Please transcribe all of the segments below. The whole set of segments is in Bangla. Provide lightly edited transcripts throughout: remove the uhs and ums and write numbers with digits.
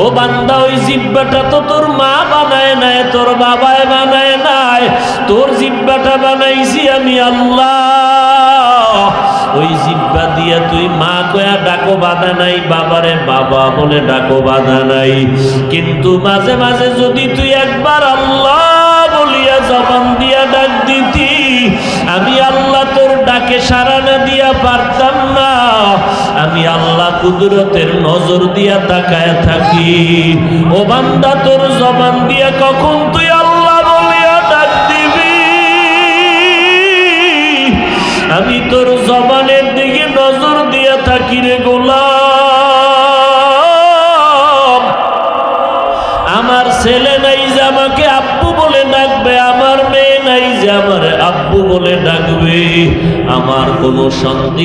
ও বান্দা ওই জিহ্বাটা তো তোর মা বানায় নাই, তোর বাবায় বানায় নাই, তোর জিহ্বাটা বানাইছি আমি আল্লাহ। ওই জিহ্বা দিয়া তুই মা কয়া ডাকো বাধা নাই, বাবারে বাবা বলে ডাকো বাধা নাই। কিন্তু মাঝে মাঝে যদি তুই একবার আল্লাহ বলিয়া জবান দিয়া ডাক দিতি, আমি আল্লাহ তোর ডাকে সাড়া না দিয়া পারতাম না। আমি আল্লাহ কুদরতের নজর দিয়া তাকায় থাকি। ও বান্দা তোর জবান দিয়া কখন তুই আল্লাহ বলিয়া ডাক দিবি, আমি তোর জবানের দিকে নজর দিয়া থাকি রে গোলাম। আমার ছেলে নাই যে আমাকে আব্বু বলে ডাকবে, আমার মেয়ে নাই যে আমার আব্বু বলে ডাকবে, আমার কোনো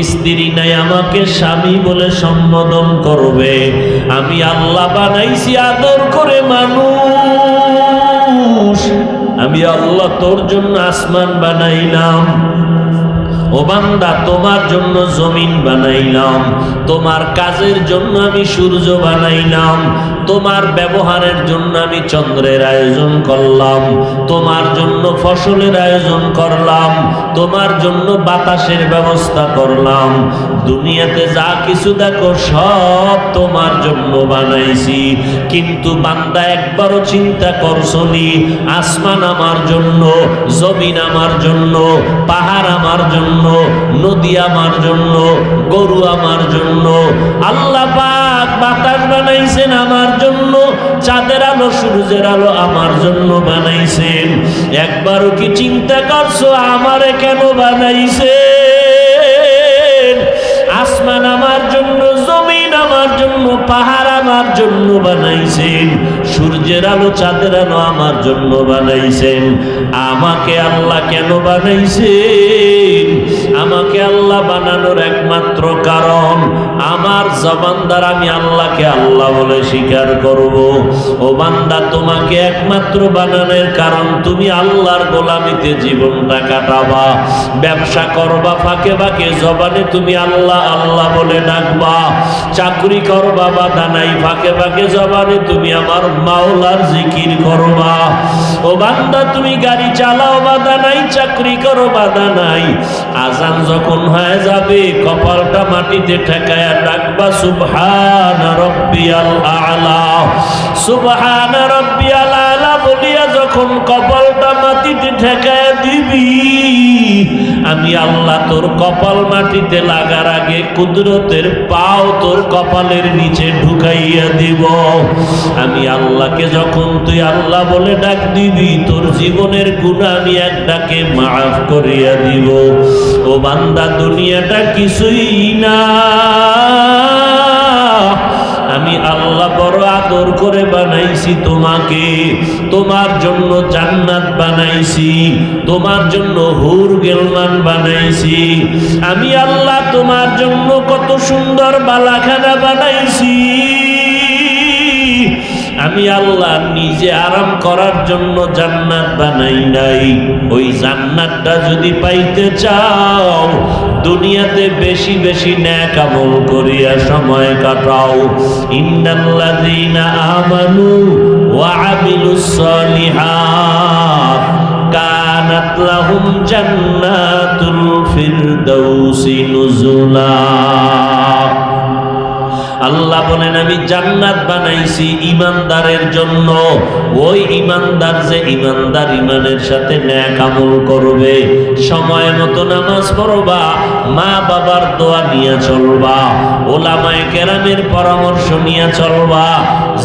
স্ত্রী নাই আমাকে স্বামী বলে সম্বোধন করবে। আমি আল্লাহ বানাইছি আদর করে মানুষ। আমি আল্লাহ তোর জন্য আসমান বানাইলাম। ও বান্দা তোমার জন্য জমিন বানাইলাম, তোমার কাজের জন্য আমি সূর্য বানাইলাম, তোমার ব্যবহারের জন্য আমি চন্দ্রের আয়োজন করলাম, তোমার জন্য ফসলের আয়োজন করলাম, তোমার জন্য বাতাসের ব্যবস্থা করলাম। দুনিয়াতে যা কিছু দেখো সব তোমার জন্য বানাইছি। কিন্তু বান্দা একবারও চিন্তা করছনি আসমান আমার জন্য, জমিন আমার জন্য, পাহাড় আমার জন্য, নদী আমার জন্য, গরু আমার জন্য, আল্লাহ পাক বাতাস বানাইছেন আমার জন্য, চাঁদের আলো সূর্যের আলো আমার জন্য বানাইছেন। একবারও কি চিন্তা করছো আমারে কেন বানাইছেন? আসমান আমার জন্য, জমিন আমার জন্য, পাহাড় আমার জন্য বানাইছেন, সূর্যের আলো চাঁদের আলো আমার জন্য বানাইছেন। আমাকে আল্লাহ কেন বানাইছেন? আমাকে আল্লাহ বানানোর একমাত্র কারণ আমার জবান দ্বারা আমি আল্লাহকে আল্লাহ বলে স্বীকার করব। ও বান্দা তোমাকে একমাত্র বানানোর কারণ তুমি আল্লাহর গোলামিতে জীবনটা কাটাবা, ব্যবসা করবা, ফাঁকে ফাঁকে জবানে তুমি আল্লাহ আল্লাহ বলে ডাকবা, চাকরি করবা বাধা নাই, ফাঁকে ফাঁকে জবানে তুমি আমার মাওলার জিকির করবা। ও বান্দা তুমি গাড়ি চালাও বাধা নাই, চাকরি করো বাধা নাই, আজান যখন হয়ে যাবে কপালটা মাটিতে ঠেকায়া ডাকবা সুবহান রাব্বিয়াল আ'লা, সুবহান রাব্বিয়াল আ'লা বলিয়া যখন কপালটা মাটিতে ঠেকায়া দিবি, আমি আল্লাহ তোর কপাল মাটিতে লাগার আগে কুদরতের পাও তোর কপালের নিচে ঢুকাইয়া দিব। আমি আল্লাহকে যখন তুই আল্লাহ বলে ডাক দিবি, তোর জীবনের গুনাহ আমি এক ডাকে মাফ করিয়া দিব। ও বান্দা দুনিয়াটা কিছুই না, আমি আল্লাহ বড় আদর করে বানাইছি তোমাকে, তোমার জন্য জান্নাত বানাইছি, তোমার জন্য হুর গেলমান বানাইছি। আমি আল্লাহ তোমার জন্য কত সুন্দর বালাখানা বানাইছি। আমি আল্লাহ নিজে আরাম করার জন্য জান্নাত বানাই নাই। ওই জান্নাতটা যদি পাইতে চাও দুনিয়াতে বেশি বেশি নেক আমল করিয়া সময় কাটাও। ইন্নাল্লাযীনা আমানু ওয়া আমিলুস সালিহাত কানাত লাহুম জান্নাতুল ফিরদাউসি নুজুলা। আল্লাহ বলেন আমি জান্নাত বানাইছি ইমানদারের জন্য। ওই ইমানদার যে ইমানদার ইমানের সাথে নেক আমল করবে, সময় মতো নামাজ পড়বা, মা বাবার দোয়া নিয়ে চলবা, ওলামায়ে কেরামের পরামর্শ নিয়ে চলবা,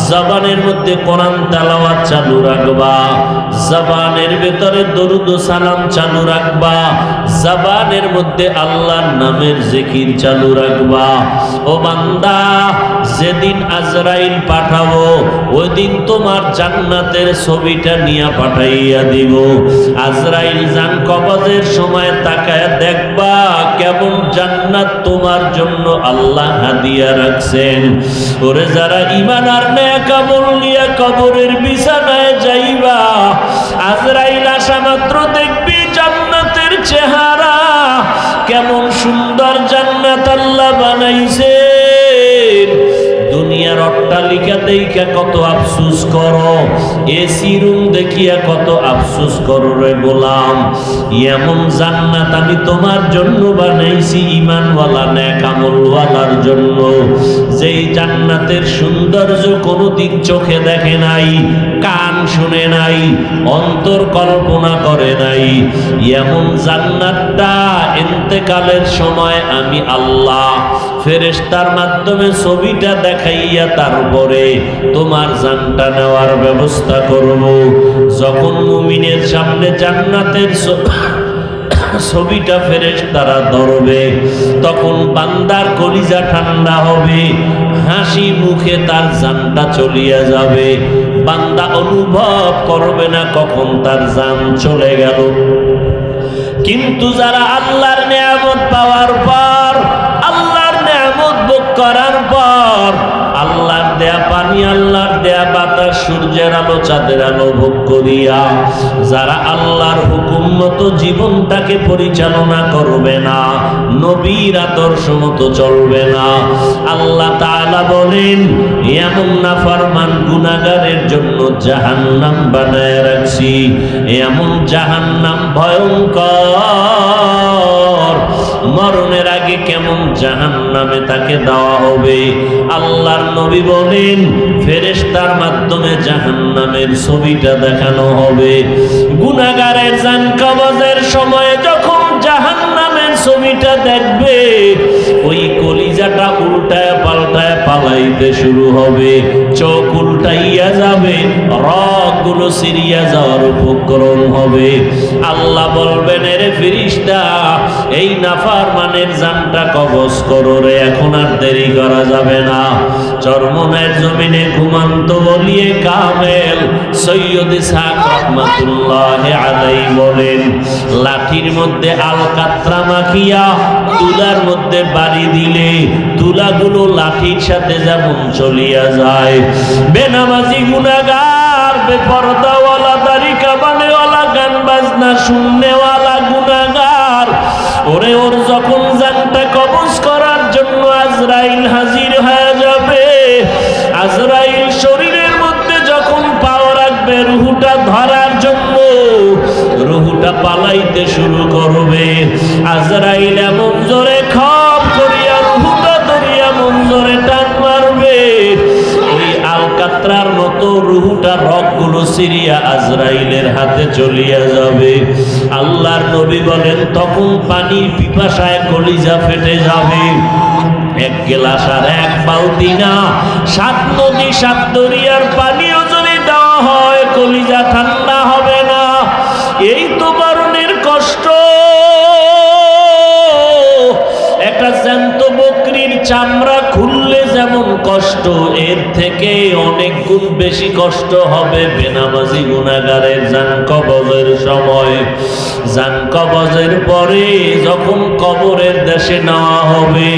জবানের মধ্যে কোরআন তেলাওয়াত চালু রাখবা, জবানের ভেতরে দরুদ ও সালাম চালু রাখবা, জবানের মধ্যে আল্লাহর নামের জিকির চালু রাখবা। ও বান্দা যেদিন আজরাইল পাঠাবো ওই দিন তোমার জান্নাতের ছবিটা নিয়ে পাঠাইয়া দিব। আজরাইল জান কবজের সময় তাকায় দেখবা কেমন জান্নাত তোমার জন্য আল্লাহ হাদিয়া রাখছেন। ওরে যারা ঈমান আর নেক আমল নিয়ে কবরের বিছানায় যাইবা, আজরাইল আসা মাত্র দেখবি জান্নাতের চেহারা, কেমন সুন্দর জান্নাত আল্লাহ বানাইছে। দুনিয়ার অট্টালিকা দেখিয়া কত আফসোস করো, এসি রুম দেখিয়া কত আফসোস করো রে গোলাম। এমন জান্নাত আমি তোমার জন্য বানাইছি ঈমানওয়ালা নেক আমলওয়ালার জন্য, যেই জান্নাতের সৌন্দর্য কোনোদিন চোখে দেখে নাই, কান শুনে নাই, অন্তর কল্পনা করে নাই। এমন জান্নাতটা ইন্তেকালের সময় আমি আল্লাহ ফেরেশতার মাধ্যমে ছবিটা দেখাইয়া তারপরে তোমার জানটা নেওয়ার ব্যবস্থা করব। যখন মুমিনের সামনে জান্নাতের ছবিটা ফেরেশতারা ধরবে, তখন বান্দার কলিজা ঠান্ডা হবে, হাসি মুখে তার জানটা চলিয়া যাবে। বান্দা অনুভব করবে না কখন তার জান চলে গেল। কিন্তু যারা আল্লাহর নিয়ামত পাওয়ার পর, আল্লাহর নিয়ামত ভোগ করার পর, আল্লাহর দেয়া পানি, আল্লাহর দেয়া বাতাস, সূর্যের আলো, চাঁদের আলো ভোগ করিয়া যারা আল্লাহর হুকুম মতো জীবনটাকে পরিচালনা করবে না, নবীর আদর্শ মতো চলবে না, আল্লাহ তাআলা বলেন এমন নাফরমান গুনাহগারের জন্য জাহান্নাম বানায় রাখছি। এমন জাহান্নাম ভয়ঙ্কর, মরণের আগে কেমন জাহান্নামে তাকে দেওয়া হবে। আল্লাহর নবী বলেন ফেরেশতার মাধ্যমে জাহান্নামের ছবিটা দেখানো হবে। গুনাহগারের জান কবজের সময় যখন জাহান্নামের ছবিটা দেখবে, ওই কলিজাটা উল্টায় পাল্টায় পালাইতে শুরু হবে, চোখ উল্টাইয়া যাবে, রগগুলো সিরিয়া যাওয়ার উপক্রম হবে। আল্লাহ বলবেন এরে ফেরেশতা, এই নাফরমানের জানটা কবজ করো রে, এখন আর দেরি করা যাবে না। চরমনের জমিনে ঘুমান্ত বলিয়ে কামেল সৈয়দ ইসহাক রাহমাতুল্লাহ আলাইহি বলেন, লাঠির মধ্যে আলকাতরা মাখিয়া তুলার মধ্যে বাড়ি দিলে তুলাগুলো লাঠির সাথে যেমন চলিয়া যায়। বেনামাজি গুনাহগার, বেপরদাওয়ালা, দাড়ি কামানেওয়ালা, গান বাজনা শুননেওয়ালা গুনাহগার, ওরে ওর যখন জানটা কবজ করার জন্য আজরাইল হাজির হয়ে যাবে, আজরাইল শরীরের মধ্যে যখন পাওয়া রাখবে রুহুটা ধরার জন্য, রুহুটা পালাইতে শুরু করবে। আজরাইল এমন জোরে খপ করিয়া রুহুটা ধরিয়া মন জোরে টান মারবে, ওই আলকাতরার মতো রুহুটা রগগুলো সিরিয়া আজরাইলের হাতে চলিয়া যাবে। আল্লাহর নবী বলেন তখন পানির পিপাসায় কলিজা ফেটে যাবে। এক গেলাস আর এক বালতি না, 7 নদী 7 দরিয়ার পানিও যদি দেওয়া হয় কলিজা ঠান্ডা হবে না। এই তো মরণের কষ্ট। একটা জ্যান্ত বকরির চামড়া খুললে যেমন কষ্ট, এর থেকে অনেক গুণ বেশি কষ্ট হবে বেনামাজি গুনাহগারের জান কবজের সময়। জান কবজের পরে যখন কবরের দেশে নেওয়া হবে,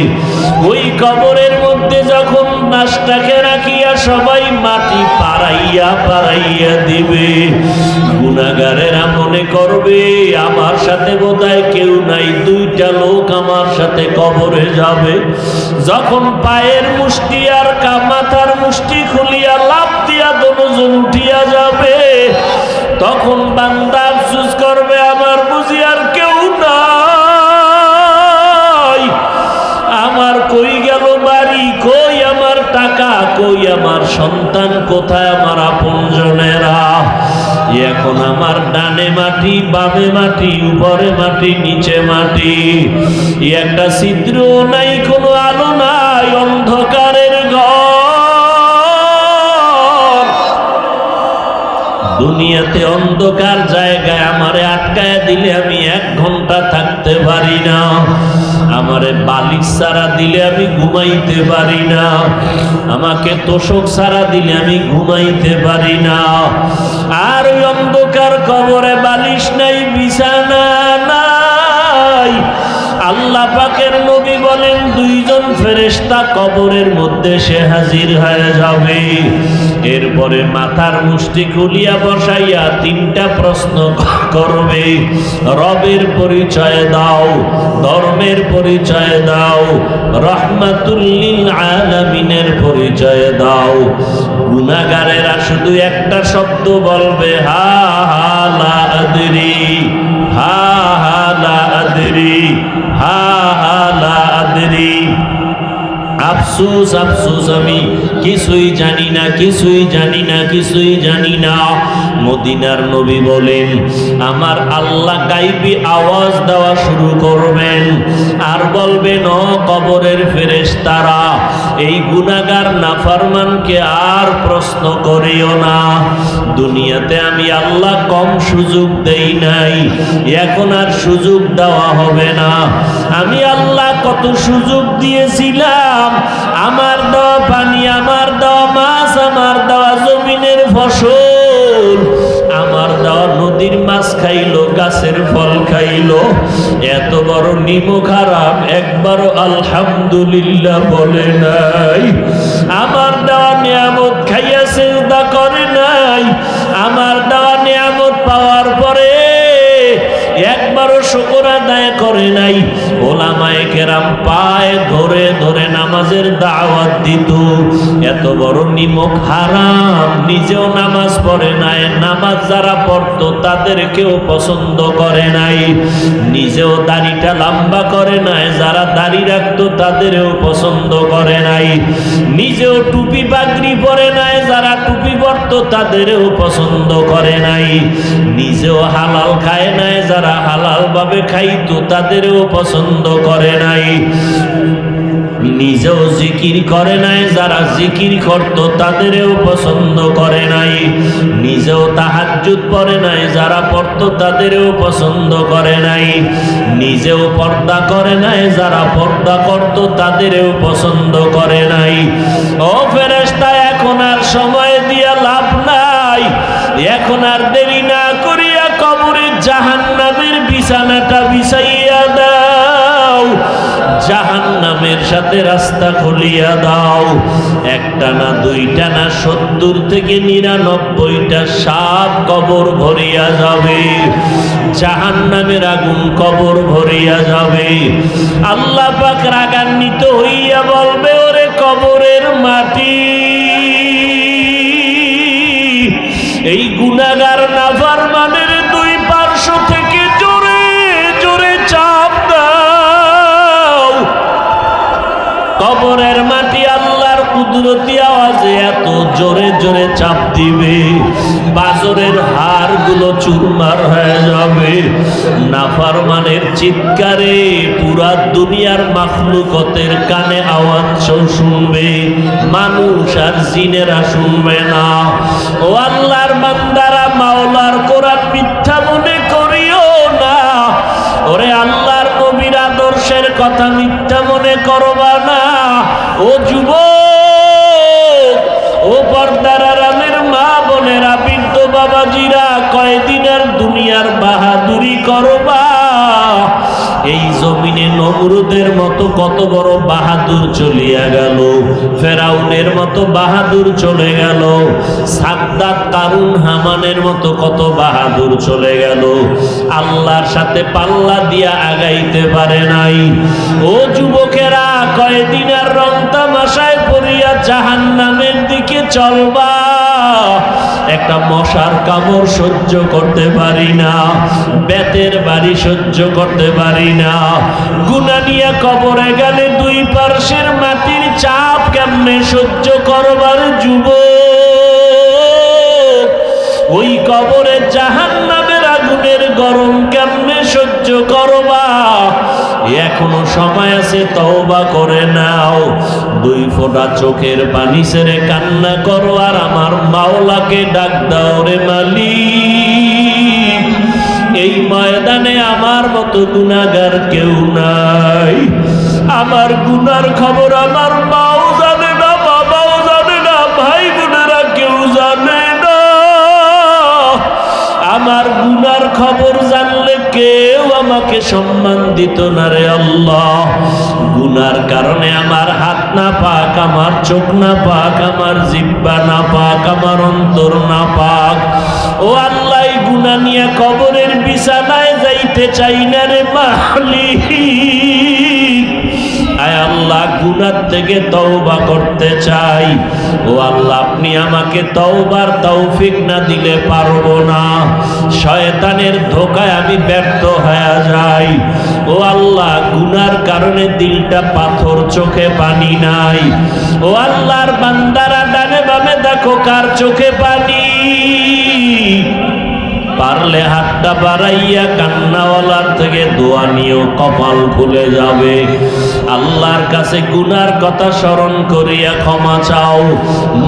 ওই কবরের মধ্যে যখন লাশটাকে রাখিয়া সবাই মাটি পাড়াইয়া পাড়াইয়া দিবে, গুনাহগারেরা মনে করবে আমার সাথে বোধহয় কেউ নাই, 2টা লোক আমার সাথে কবরে যাবে। যখন পায়ের মুষ্টি আর মাথার মুষ্টি খুলিয়া লাফ দিয়া দোনোজন উঠিয়া যাবে, তখন বান্দা আফসোস করবে আমার বুঝি আর কেউ নাই, আমার কই গেল বাড়ি, কই আমার টাকা, কই আমার সন্তান, কোথায় আমার আপনজনেরা। এখন আমার ডানে মাটি, বামে মাটি, উপরে মাটি, নিচে মাটি, একটা ছিদ্র নাই, কোনো আলো নাই, অন্ধকারের ঘর। দুনিয়াতে অন্ধকার জায়গায় আমারে আটকায় দিলে আমি 1 ঘন্টা থাকতে পারি না, আমারে বালিশ ছাড়া দিলে আমি ঘুমাইতে পারি না, আমাকে তোষক ছাড়া দিলে আমি ঘুমাইতে পারি না। আর ওই অন্ধকার কবরে বালিশ নাই, বিছানা নাই। আল্লাহ পাকের নবী বলেন 2 জন ফেরেশতা কবরের মধ্যে সে হাজির হয়ে যাবে। এরপরে মাথার মুষ্টি খুলিয়া বসাইয়া তিনটা প্রশ্ন করবে। রবের পরিচয় দাও, ধর্মের পরিচয় দাও, রহমাতুল লিল আলামিনের পরিচয় দাও। গুনাহগারেরা শুধু একটা শব্দ বলবে, হা হা লা আদরি, হা হা লা আদরি, হা হা লা আদরি। আফসোস আফসোস, আমি কিছুই জানি না, কিছুই জানি না, কিছুই জানি না। মদিনার নবী বলেন, আমার আল্লাহ গায়বী আওয়াজ দেওয়া শুরু করবেন আর বলবেন, ও কবরের ফেরেশতারা, এই গুনাহগার নাফরমানকে আর প্রশ্ন করিও না। দুনিয়াতে আমি আল্লাহ কম সুযোগ দেই নাই, এখন আর সুযোগ দেওয়া হবে না। আমি আল্লাহ কত সুযোগ দিয়েছিলাম, আমার দেওয়া পানি, আমার দেওয়া মাছ, আমার দেওয়া জমিনের ফসল, আমার দেওয়া নদীর মাছ খাইলো, গাছের ফল খাইলো, এত বড় নিমক হারাম একবারও আলহামদুলিল্লাহ বলে নাই। আমার দেওয়া নিয়ামত খাইয়া সিজদা করে নাই, আমার দেওয়া নিয়ামত পাওয়ার পরে একবারও শুকর আদায় করে নাই। ওলামায়ে কেরাম পায়ে ধরে ধরে নামাজের দাওয়াত দিত। এত বড় নিমক হারাম, নিজেও নামাজ পড়ে নাই, নামাজ যারা পড়তো তাদেরকেও পছন্দ করে নাই, নিজেও দাড়িটা লম্বা করে নাই, যারা দাড়ি রাখতো তাদেরও পছন্দ করে নাই, নিজেও টুপি পাগড়ি পরে নাই, যারা টুপি পরতো তাদেরও পছন্দ করে নাই, নিজেও হালাল খায় নাই, যারা হালাল ভাবে খাইতো তাদেরও পছন্দ করে নাই, নিজেও জিকির করে নাই, যারা জিকির করতো তাদেরও পছন্দ করে নাই, নিজেও তাহাজ্জুদ পড়ে নাই, যারা পড়তো তাদেরও পছন্দ করে নাই, নিজেও পর্দা করে নাই, যারা পর্দা করতো তাদেরও পছন্দ করে নাই। ও ফেরেশতা, এখন আর সময় দিয়া লাভ নাই, এখন আর দেরি না করিয়া কবরের জাহান্নামের বিছানাটা বিছাইয়া দাও, জাহান্নামের সাথে রাস্তা খুলিয়া দাও। একটা না, দুইটা না, 70 থেকে 99টা সাপ কবর ভরিয়া যাবে, জাহান্নামের আগুন কবর ভরিয়া যাবে। আল্লাহ পাক রাগান্বিত হইয়া বলবে, ওরে কবরের মাটি, এই গুনাহগার নাফরমানের দুই পার্শ্ব থেকে জোরে জোরে চাপ দাও। কবরের মাটি আল্লাহর কুদরতি আওয়াজে এত জোরে জোরে চাপ দিবে, বাজরের হাড়গুলো চুরমার হয়ে যাবে। নাফরমানের চিৎকারে পুরা দুনিয়ার মাখলুকতের কানে আওয়াজ শুনবে, মানুষ আর জিনেরা শুনবে না। ও আল্লাহর বান্দারা, মাওলার কোরআন মিথ্যা মনে করিও না। ওরে আল্লাহর নবীর আদর্শের কথা মিথ্যা মনে করবা না। ও যুবক, ও পর্দার আড়ালের মা বোনেরা, বৃদ্ধ বাবাজিরা, কয়দিনের দুনিয়ার বাহাদুরি করবা? এই জমিনে নমরুদের মতো কত বড় বাহাদুর চলিয়া গেল, ফেরাউনের মতো বাহাদুর চলে গেল, সাদ্দাত, কারুন, হামানের মতো কত বাহাদুর চলে গেল, আল্লাহর সাথে পাল্লা দিয়া আগাইতে পারে নাই। ও যুবকেরা, কয়দিনের রং তামাশায় পড়িয়া জাহান্নামের দিকে চলবা? একটা মশার কামড় সহ্য করতে পারি না, বেতের বাড়ি সহ্য করতে পারি না, গুনাহ নিয়ে কবরে গেলে দুই পার্শ্বের মাটির চাপ কেমনে সহ্য করবার যুবক? ওই কবরে জাহান্নামের আগুনের গরম কেমনে সহ্য করবা? এখনো সময় আছে, তওবা করে নাও। দুই ফোঁটা চোখের পানি ছেড়ে কান্না করো আর আমার মাওলাকে ডাক দাও, রে মালিক, এই ময়দানে আমার মতো গুনাহগার কেউ নাই। আমার গুনার খবর আমার মাও জানে না, বাবাও জানে না, ভাই বোনেরা কেউ জানে না। আমার গুনার খবর জানলে কেউ আমাকে সম্মান দিত না রে আল্লাহ। গুনার কারণে আমার হাত না পাক, আমার চোখ না পাক, আমার জিহ্বা না পাক, আমার অন্তর না পাক। ও আল্লাহ, এই গুনাহ নিয়ে কবরের বিছানায় যাইতে চাই না রে মালিক। আয় আল্লাহ, গুনাহ থেকে তওবা করতে চাই। ও আল্লাহ, আপনি আমাকে তওবার তৌফিক না দিলে পারবো না। শয়তানের ধোঁকায় আমি ব্যর্থ হয়ে যাই। ও আল্লাহ, গুনার কারণে দিলটা পাথর, চোখে পানি নাই। ও আল্লাহর বান্দারা ডানে বামে দেখো কার চোখে পানি। পারলে হাতটা বাড়াইয়া কান্নাওয়ালার থেকে দোয়া নিয়েও কপাল খুলে যাবে। আল্লাহর কাছে গুনার কথা স্মরণ করিয়া ক্ষমা চাও।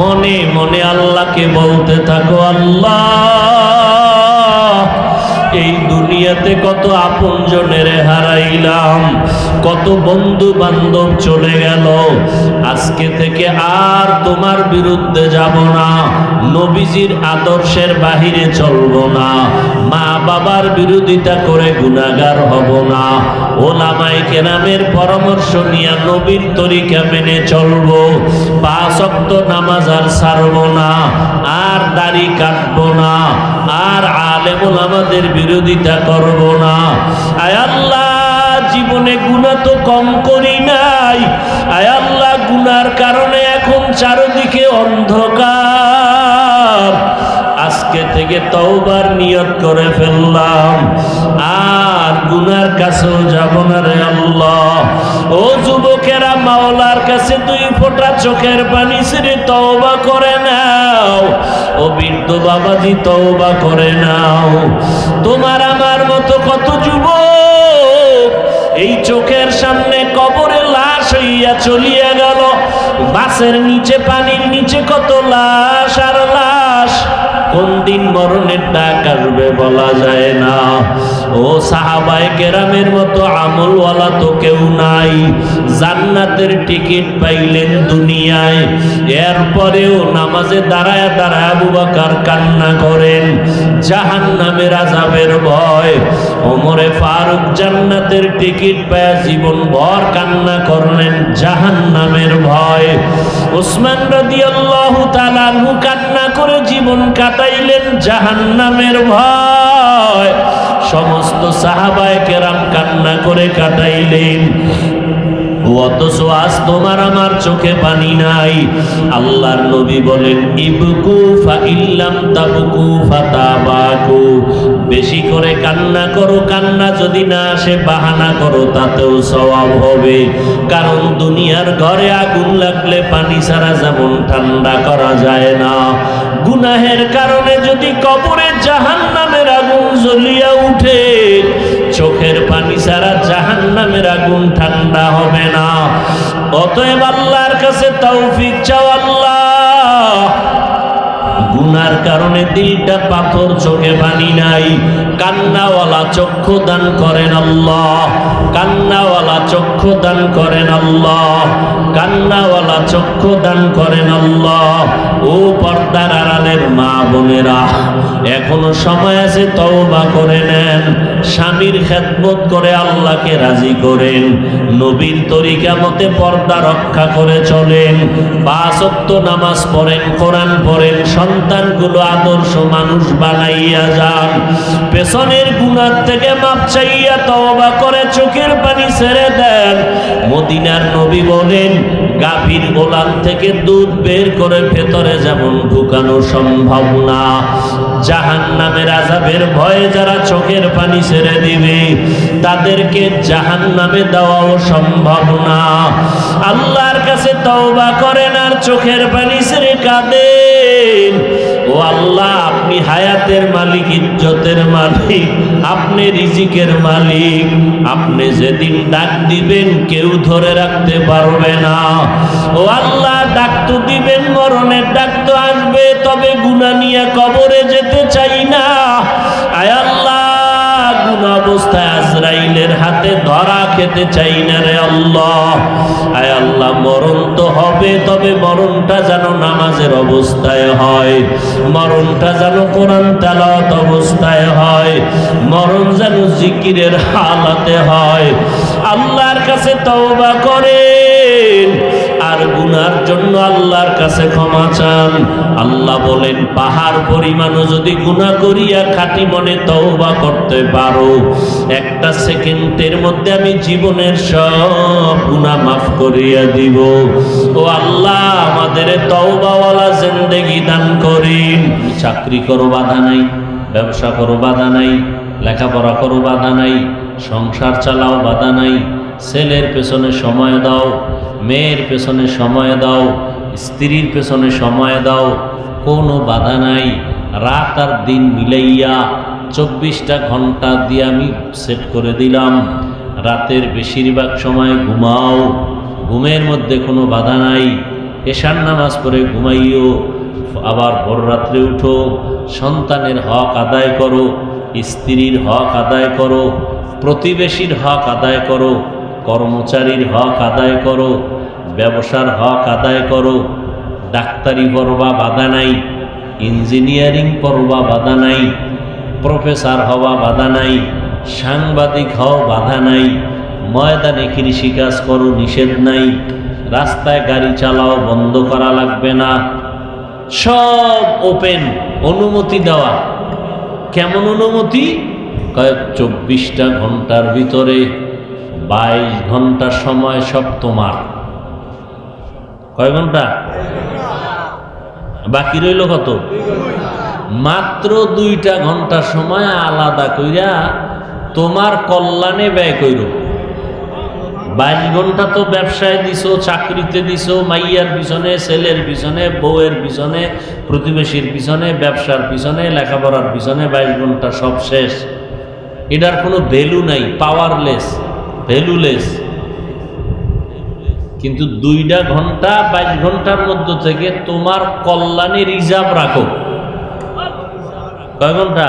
মনে মনে আল্লাহকে বলতে থাকো, আল্লাহ, এই দুনিয়াতে কত আপনজনের হারাইলাম, কত বন্ধু বান্ধব চলে গেল। আজকে থেকে আর তোমার বিরুদ্ধে যাব না, নবীজির আদর্শের বাহিরে চলব না, মা বাবার বিরোধিতা করে গুনাহগার হব না, ওলামায়ে কেরামের পরামর্শ নিয়ে নবীর তরিকা মেনে চলব, 5 ওয়াক্ত নামাজ আর ছাড়ব না, আর দাড়ি কাটব না, আর আলেম ওলামাদের বিরোধিতা করব না। আয় আল্লাহ, জীবনে গুনাহ তো কম করি নাই। আয় আল্লাহ, গুনার কারণে এখন চারদিকে অন্ধকার। আজকে থেকে তওবার নিয়ত করে ফেললাম, আর গুনার কাছেও যাব না রে আল্লাহ। ও যুবকেরা, মাওলার কাছে 2 ফোঁটা চোখের পানি ছেড়ে তওবা করে নাও। ও বৃদ্ধ বাবাজি, তওবা করে নাও। তোমার আমার মতো কত যুবক এই চোখের সামনে কবরে লাশ হইয়া চলিয়া গেল। বাসের নিচে, পানির নিচে কত লাশ আর লাশ। কোন দিন মরণের ডাক আসবে বলা যায় না। ও সাহাবায়ে কেরামের মতো আমলওয়ালা তো কেউ নাই। জান্নাতের টিকিট পাইলেন দুনিয়ায়, এরপরেও নামাজে দাঁড়ায় দাঁড়ায় আবু বকর কান্না করেন জাহান্নামের আযাবের ভয়। ওমরে ফারুক জান্নাতের টিকিট পায় জীবন ভর কান্না করলেন জাহান্নামের ভয়। উসমান রাদিয়াল্লাহু তাআলা আনহু কান্না করে জীবন কাটাইলেন জাহান্নামের ভয়। সমস্ত সাহাবায়ে কেরাম কান্না করে কাটাইলেন। অথচ আজ তোমার আমার চোখে পানি নাই। আল্লাহর নবী বলেন, ইবকু ফা ইল্লাম তাবকু ফাতাবাকু। বেশি করে কান্না করো, কান্না যদি না আসে বাহানা করো, তাতেও সওয়াব হবে। কারণ দুনিয়ার ঘরে আগুন লাগলে পানি ছাড়া যেমন ঠান্ডা করা যায় না, গুনাহের কারণে যদি কবরে জাহান্নামের আগুন জ্বলিয়া উঠে, চোখের পানি ছাড়া জাহান্নামের আগুন ঠান্ডা হবে না। অতএব আল্লাহর কাছে তৌফিক চাও। আল্লাহ, গুনার কারণে দিলটা পাথর, চোখে পানি নাই, কান্নাওয়ালা চক্ষু দান করেন আল্লাহ, কান্নাওয়ালা চক্ষু দান করেন আল্লাহ, কান্নাওয়ালা চক্ষু দান করেন আল্লাহ। ও পর্দার আড়ালের মা বোনেরা, এখনো সময় আছে, তওবা করে নেন। স্বামীর খেদমত করে আল্লাহকে রাজি করেন। নবীর তরিকা মতে পর্দা রক্ষা করে চলেন। 5 ওয়াক্ত নামাজ পড়েন, কোরআন পড়েন, সন্তানগুলো আদর্শ মানুষ বানাইয়া যান। পেছনের গুনাহ থেকে মাপ চাইয়া তওবা করে চোখের পানি ছেড়ে দেন। মদিনার নবী বলেন, গাভীর গোলাম থেকে দুধ বের করে ভেতরে যেমন ঢুকানো সম্ভব না, জাহান্নামের আযাবের ভয়ে যারা চোখের পানি ছেড়ে দিবে, তাদেরকে জাহান্নামে দেওয়াও সম্ভব না। আল্লাহর কাছে তওবা করেন আর চোখের পানি ছেড়ে কাঁদেন। ও আল্লাহ, আপনি হায়াতের মালিক, ইজ্জতের মালিক, আপনি রিজিকের মালিক। আপনি যেদিন ডাক দিবেন কেউ ধরে রাখতে পারবে না। ও আল্লাহ, ডাক তো দিবেন, মরণের ডাক তো আসবে, তবে গুনাহ নিয়ে কবরে যেতে চাই না। আয় আল্লাহ, গুনাহ অবস্থায় আজরাইলের হাতে ধরা খেতে চাই না রে আল্লাহ। আয় আল্লাহ, মরণ তো হবে, তবে মরণটা যেন নামাজের অবস্থায় হয়, মরণটা যেন কোরআন তেলাওয়াত অবস্থায় হয়, মরণ যেন জিকিরের হালাতে হয়। আল্লাহর কাছে তওবা করেন আর গুনার জন্য আল্লাহর কাছে ক্ষমা চান। আল্লাহ বলেন পাহাড় পরিমাণও যদি গুনাহ করিয়া খাঁটি মনে তওবা করতে পারো, একটা সেকেন্ডের মধ্যে আমি জীবনের সব গুনাহ মাফ করিয়া দিব। ও আল্লাহ, আমাদের তওবাওয়ালা জিন্দেগি দান করেন। চাকরি করো বাধা নাই, ব্যবসা করো বাধা নাই, লেখাপড়া করো বাধা নাই, সংসার চালাও বাধা নাই, ছেলের পেছনে সময় দাও, মেয়ের পেছনে সময় দাও, স্ত্রীর পেছনে সময় দাও, কোনো বাধা নাই। রাত আর দিন মিলাইয়া 24টা ঘন্টা দিয়ে আমি সেট করে দিলাম। রাতের বেশিরভাগ সময় ঘুমাও, ঘুমের মধ্যে কোনো বাধা নাই। এশার নামাজ পড়ে ঘুমাইও, আবার ভোর রাত্রে উঠো, সন্তানের হক আদায় করো, স্ত্রীর হক আদায় করো, প্রতিবেশীর হক আদায় করো, কর্মচারীর হক আদায় করো, ব্যবসার হক আদায় করো। ডাক্তারি পড়বা বাধা নাই, ইঞ্জিনিয়ারিং পড়বা বাধা নাই, প্রফেসর হওয়া বাধা নাই, সাংবাদিক হও বাধা নাই, ময়দানে কৃষিকাজ করো নিষেধ নাই, রাস্তায় গাড়ি চালাও বন্ধ করা লাগবে না, সব ওপেন, অনুমতি দেওয়া। কেমন অনুমতি? 24টা ঘন্টার ভিতরে 22 ঘন্টা সময় সব তোমার। কয় ঘন্টা বাকি রইল? কত? মাত্র 2টা ঘন্টা সময় আলাদা কইরা তোমার কল্যাণে ব্যয় কইর। 22 ঘন্টা তো ব্যবসায় দিছো, চাকরিতে দিছো, মাইয়ার পিছনে, ছেলের পিছনে, বউয়ের পিছনে, প্রতিবেশীর পিছনে, ব্যবসার পিছনে, লেখাপড়ার পিছনে 22 ঘন্টা সব শেষ। এটার কোনো ভ্যালু নাই, পাওয়ারলেস, ভ্যালুলেস। কিন্তু 2টা ঘন্টা 22 ঘন্টার মধ্য থেকে তোমার কল্যাণে রিজার্ভ রাখো। কয় ঘন্টা?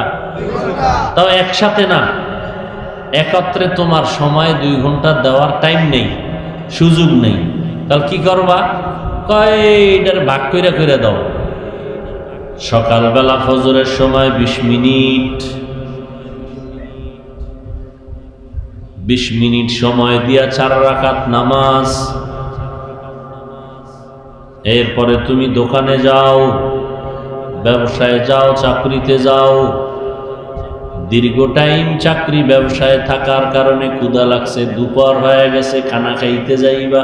তাও একসাথে না, একত্রে তোমার সময় 2 ঘন্টা দেওয়ার টাইম নেই, সুযোগ নেই। তাহলে কি করবা? কয় এটার ভাগ কইরা কইরা দাও। সকালবেলা ফজরের সময় 20 মিনিট, 20 মিনিট সময় দিয়া 4 রাকাত নামাজ। এরপরে তুমি দোকানে যাও, ব্যবসায় যাও, চাকরিতে যাও। দীর্ঘ টাইম চাকরি ব্যবসায় থাকার কারণে ক্ষুধা লাগছে, দুপুর হয়ে গেছে, খানা খাইতে যাইবা।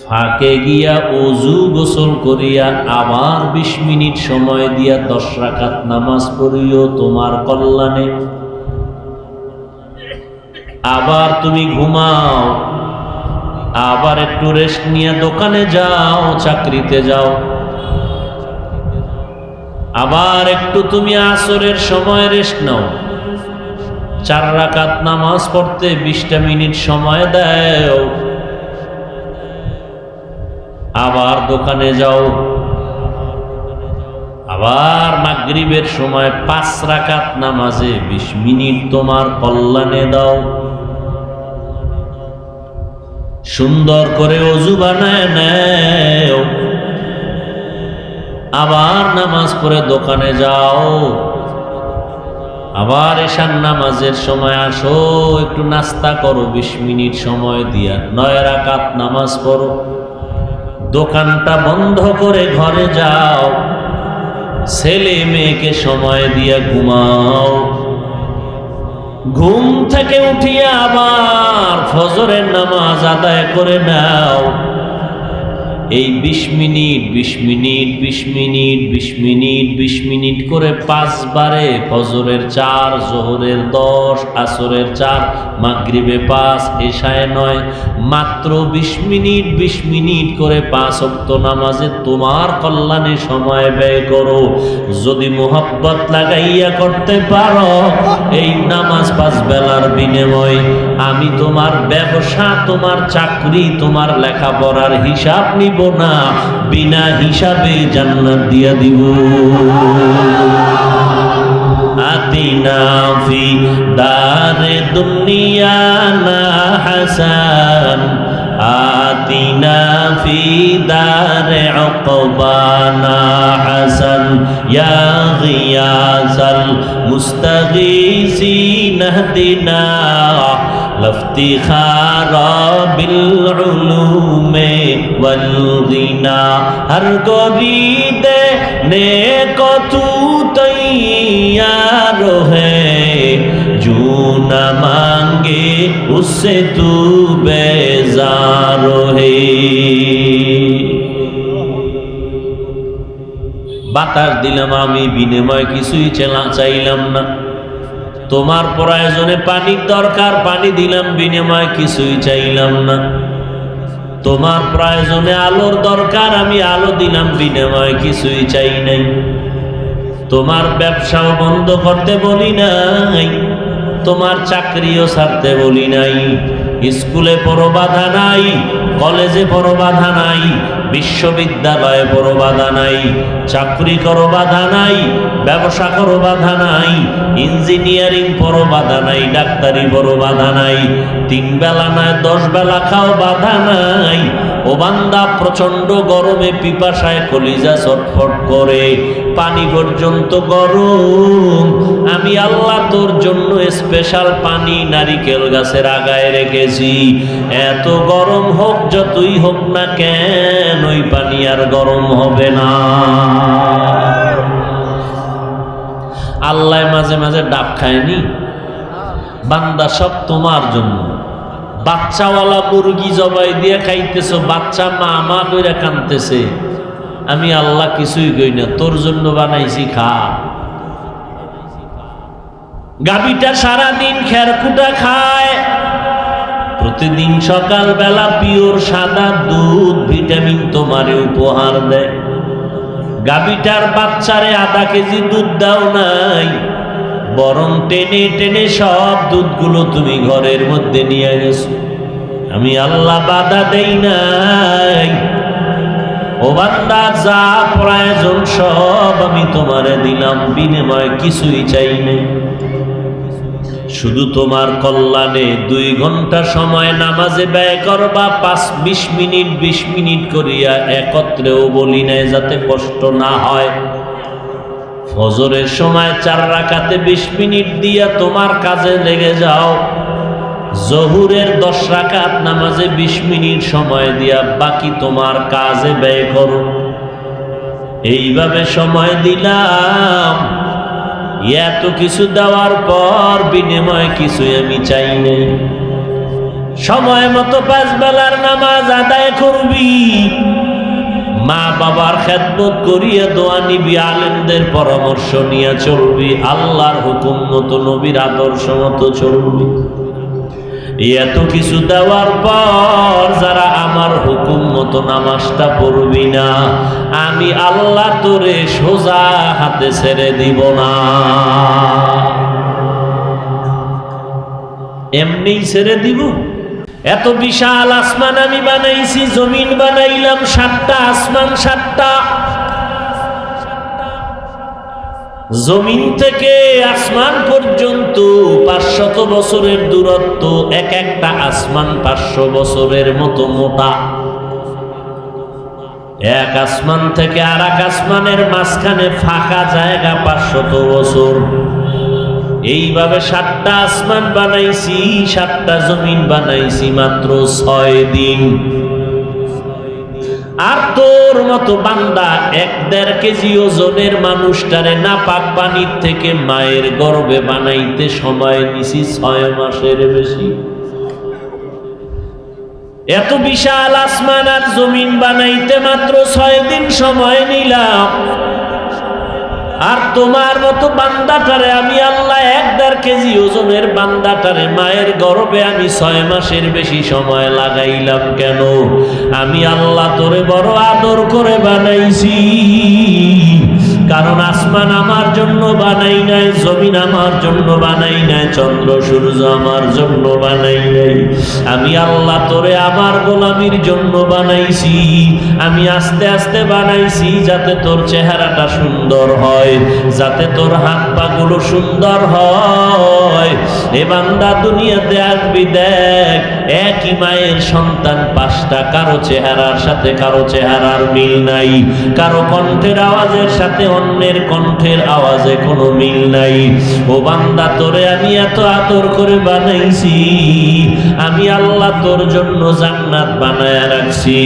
ফাঁকে গিয়া ওযু গোসল করিয়া আবার 20 মিনিট সময় দিয়া 10 রাকাত নামাজ পড়িও তোমার কল্যাণে। আবার তুমি ঘুমাও, আবার একটু রেস্ট নিয়ে দোকানে যাও, চাকরিতে যাও। আবার একটু তুমি আসরের সময় রেস্ট নাও। 4 রাকাত নামাজ পড়তে 20টা মিনিট সময় দাও। আবার দোকানে যাও। আবার মাগরিবের সময় 5 রাকাত নামাজে 20 মিনিট তোমার কল্যাণে দাও। সুন্দর করে ওযু বানায় নাও। আবার নামাজ পড়ে দোকানে যাও। আবার এশার নামাজের সময় আসো, একটু নাস্তা করো 20 মিনিট সময় দিয়া, 9 রাকাত নামাজ পড়ো। দোকানটা বন্ধ করে ঘরে যাও, ছেলে মেয়েকে সময় দিয়া ঘুমাও। ঘুম থেকে উঠিয়া আবার ফজরের নামাজ আদায় করে নাও। এই 20 minute 20 minute 20 minute 20 minute 20 minute করে 5 বারে ফজরের 4, যোহরের 10, আসরের 4, মাগরিবে 5, এশায় 9, মাত্র 20 মিনিট 20 মিনিট করে 5 ওয়াক্ত নামাজে তোমার কল্যাণে সময় ব্যয় করো। যদি মোহাব্বত লাগাইয়া করতে পারো, এই নামাজ 5 বেলার বিনিময় আমি তোমার ব্যবসা, তোমার চাকরি, তোমার লেখাপড়ার হিসাব নিব না, বিনা হিসাবে জান্নাত দিয়া দিব। আতিনা ফি দারে দুনিয়া না হাসান, আতিনা ফি দারে উকবানা হাসান, ইয়া গিয়াসাল মুস্তাগীসিন ইহদিনা लफ्तिखारा बिलउलूमे वलगिना हर गोरीदे ने को तू तैयार है जो न मांगे उससे तू बेजार है। বাতাস দিলাম আমি, বিনিময় কিছুই চাইলাম না। তোমার প্রয়োজনে পানির দরকার, পানি দিলাম, বিনিময় কিছুই চাইলাম না। তোমার প্রয়োজনে আলোর দরকার, আমি আলো দিলাম, বিনিময় কিছুই চাই নাই। তোমার ব্যবসাও বন্ধ করতে বলি নাই, তোমার চাকরিও ছাড়তে বলি নাই। স্কুলে পড়ো বাধা নাই, কলেজে পড়ো বাধা নাই, বিশ্ববিদ্যালয়ে পড়ো বাধা নাই, চাকরি করো বাধা নাই, ব্যবসা করো বাধা নাই, ইঞ্জিনিয়ারিং পড়ো বাধা নাই, ডাক্তারি পড়ো বাধা নাই, 3 বেলা নয় 10 বেলা খাও বাধা নাই। ও বান্দা, প্রচন্ড গরমে পিপাসায় কলিজা ছটফট করে, পানি পর্যন্ত গরম। আমি আল্লাহ তোর জন্য স্পেশাল পানি নারিকেল গাছের আগায় রেখেছি। এত গরম হোক, যতই হোক না কেন, ওই পানি আর গরম হবে না। আল্লাহ মাঝে মাঝে ডাব খায়নি? বান্দা, সব তোমার জন্য। বাচ্চাওয়ালা মুরগি জবাই দিয়ে খাইতেছো, বাচ্চা মা মা কইরা কাঁদতেছে, আমি আল্লাহ কিছুই কই না, তোর জন্য বানাইছি, খা। গাভীটা সারাদিন খেরকুটা খায়, প্রতিদিন সকাল বেলা পিওর সাদা দুধ ভিটামিন তোমারে উপহার দেয়। গাভীটার বাচ্চারে আধা কেজি দুধ দাও নাই, বরং টেনে টেনে সব দুধগুলো তুমি ঘরের মধ্যে নিয়ে গেছো। আমি আল্লাহ বাধা দেই নাই। ও বান্দা, যা প্রয়োজন সব আমি তোমারে দিলাম, বিনিময় কিছুই চাই নাই। শুধু তোমার কল্যাণে 2 ঘন্টা সময় নামাজে ব্যয় করবা, 20 মিনিট করিয়া একত্রেও বলি নাই, যাতে কষ্ট না হয়। ফজরের সময় 4 রাকাতে 20 মিনিট দিয়া তোমার কাজে লেগে যাও। জহুরের 10 রাকাত নামাজে 20 মিনিট সময় দিয়া বাকি তোমার কাজে ব্যয় করো। এইভাবে সময় দিলাম। এত কিছু দেওয়ার পর বিনিময় কিছুই আমি চাই না। সময় মতো 5 বেলার নামাজ আদায় করবি, মা বাবার খেদমত করিয়া দোয়া নিবি, আলেমদের পরামর্শ নিয়ে চলবি, আল্লাহর হুকুম মতো নবীর আদর্শ মতো চলবি। এত কিছু দেওয়ার পর যারা আমার হুকুম মতো নামাজটা পড়বি না, আমি আল্লাহ তোরে সোজা হাতে ছেড়ে দিব না। এমনি ছেড়ে দিব? এত বিশাল আসমান আমি বানাইছি, জমিন বানাইলাম 7টা, আসমান 7টা। জমিন থেকে আসমান পর্যন্ত 500 বছরের দূরত্ব, এক একটা আসমান 500 বছরের মতো মোটা। এক আসমান থেকে আর এক আসমানের মাঝখানে ফাঁকা জায়গা 500 বছর। এইভাবে 7টা আসমান বানাইছি, 7টা জমিন বানাইছি মাত্র 6 দিন। আর তোর মতো বান্দা 1-1.5 কেজি ওজনের মানুষটারে নাপাক পানির থেকে মায়ের গর্ভে বানাইতে সময় নিছি 6 মাসের বেশি। এত বিশাল আসমান আর জমিন বানাইতে মাত্র 6 দিন সময় নিলাম। আর তোমার মতো বান্দাটারে আমি আল্লাহ 1-1.5 কেজি ওজনের বান্দাটারে মায়ের গর্ভে আমি 6 মাসের বেশি সময় লাগাইলাম কেন? আমি আল্লাহ তোরে বড় আদর করে বানাইছি। কারণ আসমান আমার জন্য বানাই নাই, জমিন আমার জন্য বানাই নাই, চন্দ্র সূর্য আমার জন্য বানাই নাই। আমি আল্লাহ তোরে আমার গোলামির জন্য বানাইছি। আমি আস্তে আস্তে বানাইছি যাতে তোর চেহারাটা সুন্দর হয়, যাতে তোর হাত পা গুলো সুন্দর হয়। এ বান্দা, দুনিয়াতে আসবি, দেখ একই মায়ের সন্তান 5টা, কারো চেহারার সাথে কারো চেহারার মিল নাই, কারো কণ্ঠের আওয়াজের সাথে অন্যের কণ্ঠের আওয়াজ আওয়াজে কোনো মিল নাই। ও বান্দা, তোরে আমি এত আদর করে বানাইছি, আমি আল্লাহ তোর জন্য জান্নাত বানায়া রাখছি।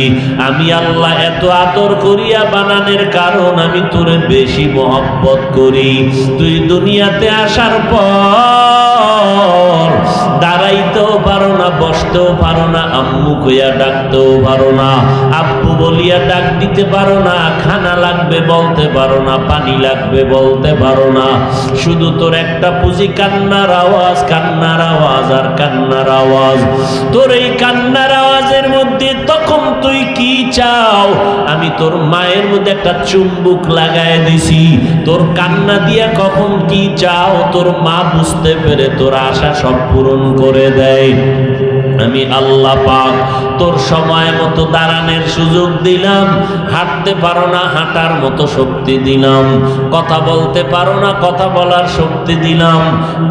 আমি আল্লাহ এত আদর করিয়া বানানোর কারণ আমি তোরে বেশি মহব্বত করি। তুই দুনিয়াতে আসার পর দাঁড়াইতেও পারো না, বসতেও পারো না, আম্মু কইয়া ডাকতেও পারো না, আব্বু বলিয়া ডাক দিতে পারো না, খানা লাগবে বলতে পারো না, পানি লাগবে বলতে পারো না। শুধু তোর একটা পুঁজি কান্নার আওয়াজ, কান্নার আওয়াজ আর কান্নার আওয়াজ। তোর এই কান্নার আওয়াজের মধ্যে তখন তুই কি চাও, আমি তোর মায়ের মধ্যে একটা চুম্বুক লাগায় দিছি। তোর কান্না দিয়া কখন কি চাও তোর মা বুঝতে পেরে তোর আশা সব পূরণ করে দেয়। আমি আল্লাহ পাক তোর সময় মতো দাঁড়ানোর সুযোগ দিলাম, হাঁটতে পারো না হাঁটার মতো শক্তি দিলাম, কথা বলতে পারো না কথা বলার শক্তি দিলাম,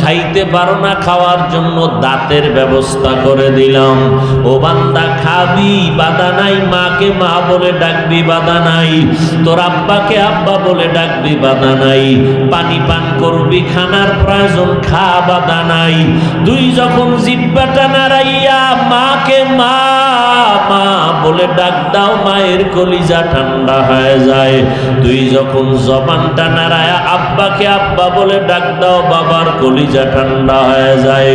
খাইতে পারো না খাওয়ার জন্য দাঁতের ব্যবস্থা করে দিলাম। ও বান্দা, খাবি বাধা নাই, মাকে মা বলে ডাকবি বাধা নাই, তোর আব্বাকে আব্বা বলে ডাকবি বাধা নাই, পানি পান করবি খানার প্রয়োজন খা বাধা নাই। তুই যখন জিহ্বাটা নাড়াইয়া মাকে মা মা বলে ডাক দাও, মায়ের কলিজা ঠান্ডা হয়ে যায়। তুই যখন জবানটা নাড়ায়া আব্বাকে আব্বা বলে ডাক দাও, বাবার কলিজা ঠান্ডা হয়ে যায়।